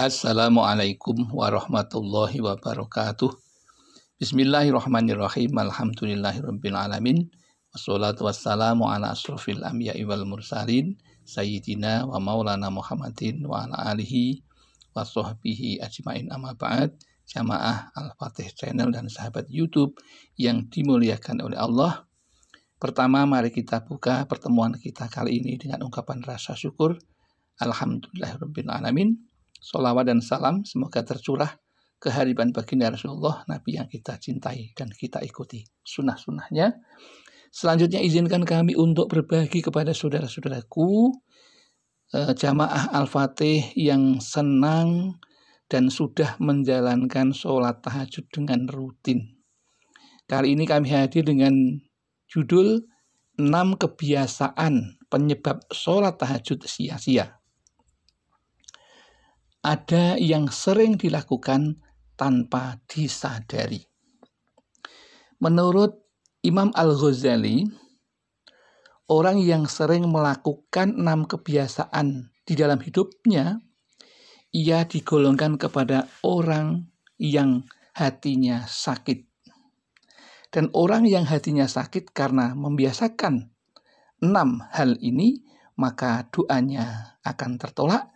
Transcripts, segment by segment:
Assalamualaikum warahmatullahi wabarakatuh. Bismillahirrahmanirrahim. Alhamdulillahirabbil alamin. Wassalatu wassalamu ala asrofil anbiya'i wal mursalin sayyidina wa maulana Muhammadin wa ala alihi wa sahbihi ajmain, amma ba'd. Jamaah Al-Fatih Channel dan sahabat YouTube yang dimuliakan oleh Allah. Pertama, mari kita buka pertemuan kita kali ini dengan ungkapan rasa syukur. Alhamdulillahirabbil alamin. Sholawat dan salam semoga tercurah kehadiran baginda Rasulullah, Nabi yang kita cintai dan kita ikuti sunnah-sunnahnya. Selanjutnya izinkan kami untuk berbagi kepada saudara-saudaraku jamaah Al-Fatih yang senang dan sudah menjalankan sholat tahajud dengan rutin. Kali ini kami hadir dengan judul 6 kebiasaan penyebab sholat tahajud sia-sia. Ada yang sering dilakukan tanpa disadari. Menurut Imam Al-Ghazali, orang yang sering melakukan 6 kebiasaan di dalam hidupnya, ia digolongkan kepada orang yang hatinya sakit. Dan orang yang hatinya sakit karena membiasakan 6 hal ini, maka doanya akan tertolak,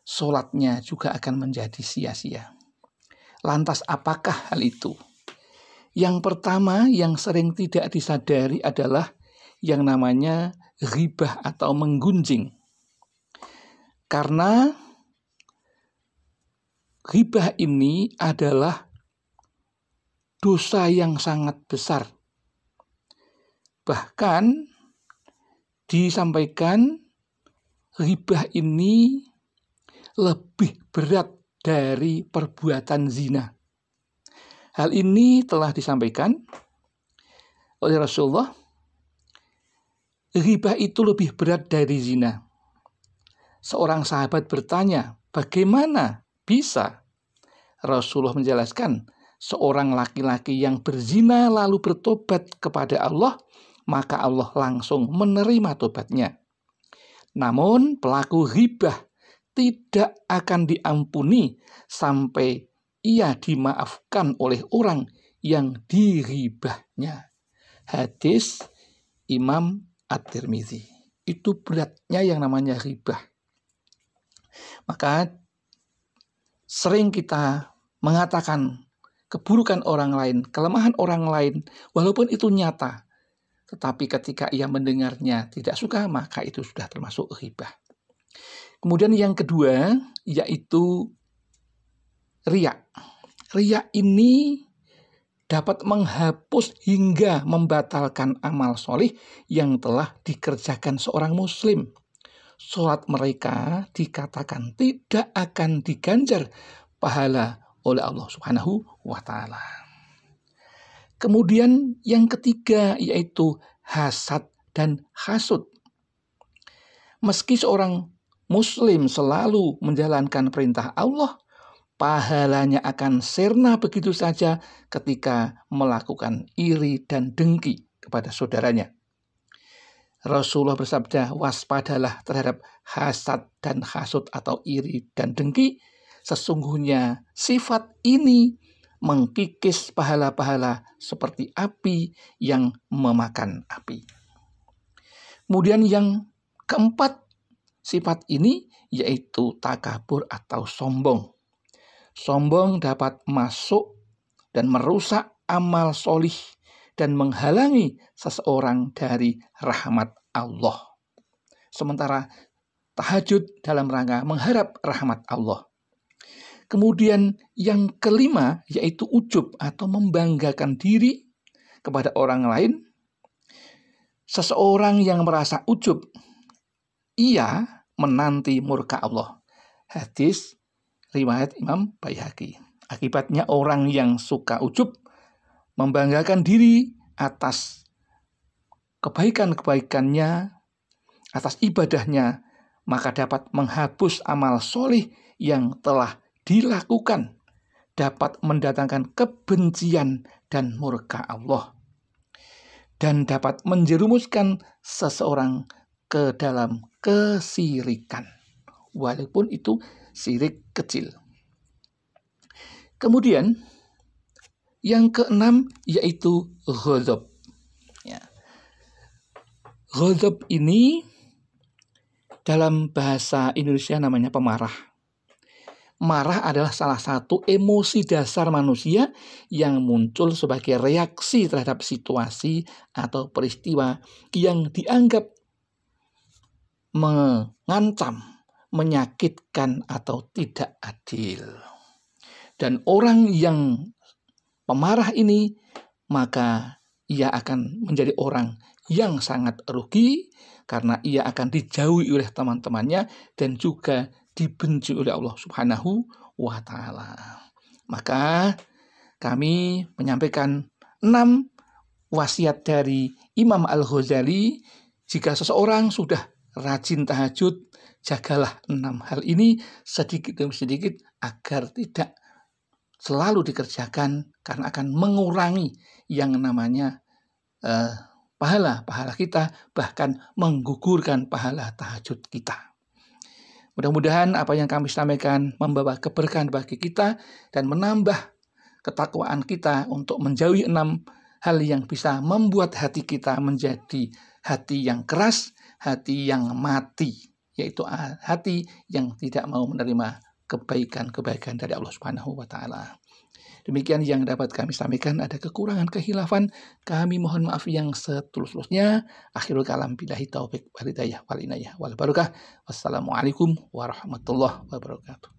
sholatnya juga akan menjadi sia-sia. Lantas apakah hal itu? Yang pertama yang sering tidak disadari adalah yang namanya ghibah atau menggunjing. Karena ghibah ini adalah dosa yang sangat besar. Bahkan disampaikan ghibah ini lebih berat dari perbuatan zina. Hal ini telah disampaikan oleh Rasulullah. Ghibah itu lebih berat dari zina. Seorang sahabat bertanya, bagaimana bisa? Rasulullah menjelaskan, seorang laki-laki yang berzina lalu bertobat kepada Allah, maka Allah langsung menerima tobatnya. Namun pelaku ghibah tidak akan diampuni sampai ia dimaafkan oleh orang yang dighibahnya. Hadis Imam At-Tirmidzi. Itu beratnya yang namanya ghibah. Maka sering kita mengatakan keburukan orang lain, kelemahan orang lain, walaupun itu nyata, tetapi ketika ia mendengarnya tidak suka, maka itu sudah termasuk ghibah. Kemudian yang kedua yaitu riya. Riya ini dapat menghapus hingga membatalkan amal soleh yang telah dikerjakan seorang muslim. Sholat mereka dikatakan tidak akan diganjar pahala oleh Allah Subhanahu wa Ta'ala. Kemudian yang ketiga yaitu hasad dan hasud. Meski seorang Muslim selalu menjalankan perintah Allah, pahalanya akan sirna begitu saja ketika melakukan iri dan dengki kepada saudaranya. Rasulullah bersabda, waspadalah terhadap hasad dan hasud atau iri dan dengki. Sesungguhnya sifat ini mengkikis pahala-pahala seperti api yang memakan api. Kemudian yang keempat, sifat ini yaitu takabur atau sombong. Sombong dapat masuk dan merusak amal solih dan menghalangi seseorang dari rahmat Allah. Sementara tahajud dalam rangka mengharap rahmat Allah. Kemudian yang kelima yaitu ujub atau membanggakan diri kepada orang lain. Seseorang yang merasa ujub, ia menanti murka Allah. Hadis riwayat Imam Baihaqi. Akibatnya orang yang suka ujub, membanggakan diri atas kebaikan-kebaikannya, atas ibadahnya, maka dapat menghapus amal soleh yang telah dilakukan, dapat mendatangkan kebencian dan murka Allah, dan dapat menjerumuskan seseorang ke dalam kesirikan, walaupun itu syirik kecil. Kemudian yang keenam yaitu ghadab. Ya. Ghadab ini dalam bahasa Indonesia namanya pemarah. Marah adalah salah satu emosi dasar manusia yang muncul sebagai reaksi terhadap situasi atau peristiwa yang dianggap mengancam, menyakitkan, atau tidak adil. Dan orang yang pemarah ini, maka ia akan menjadi orang yang sangat rugi karena ia akan dijauhi oleh teman-temannya dan juga dibenci oleh Allah Subhanahu wa Ta'ala. Maka kami menyampaikan 6 wasiat dari Imam Al-Ghazali. Jika seseorang sudah rajin tahajud, jagalah 6 hal ini sedikit demi sedikit agar tidak selalu dikerjakan, karena akan mengurangi yang namanya pahala kita, bahkan menggugurkan pahala tahajud kita. Mudah-mudahan apa yang kami sampaikan membawa keberkahan bagi kita dan menambah ketakwaan kita untuk menjauhi 6 hal yang bisa membuat hati kita menjadi hati yang keras, hati yang mati, yaitu hati yang tidak mau menerima kebaikan-kebaikan dari Allah Subhanahu wa Ta'ala. Demikian yang dapat kami sampaikan. Ada kekurangan, kehilafan, kami mohon maaf yang setulus-tulusnya. Akhirul kalam, billahi taufik wal hidayah wal inayah wal barakah. Wassalamualaikum warahmatullahi wabarakatuh.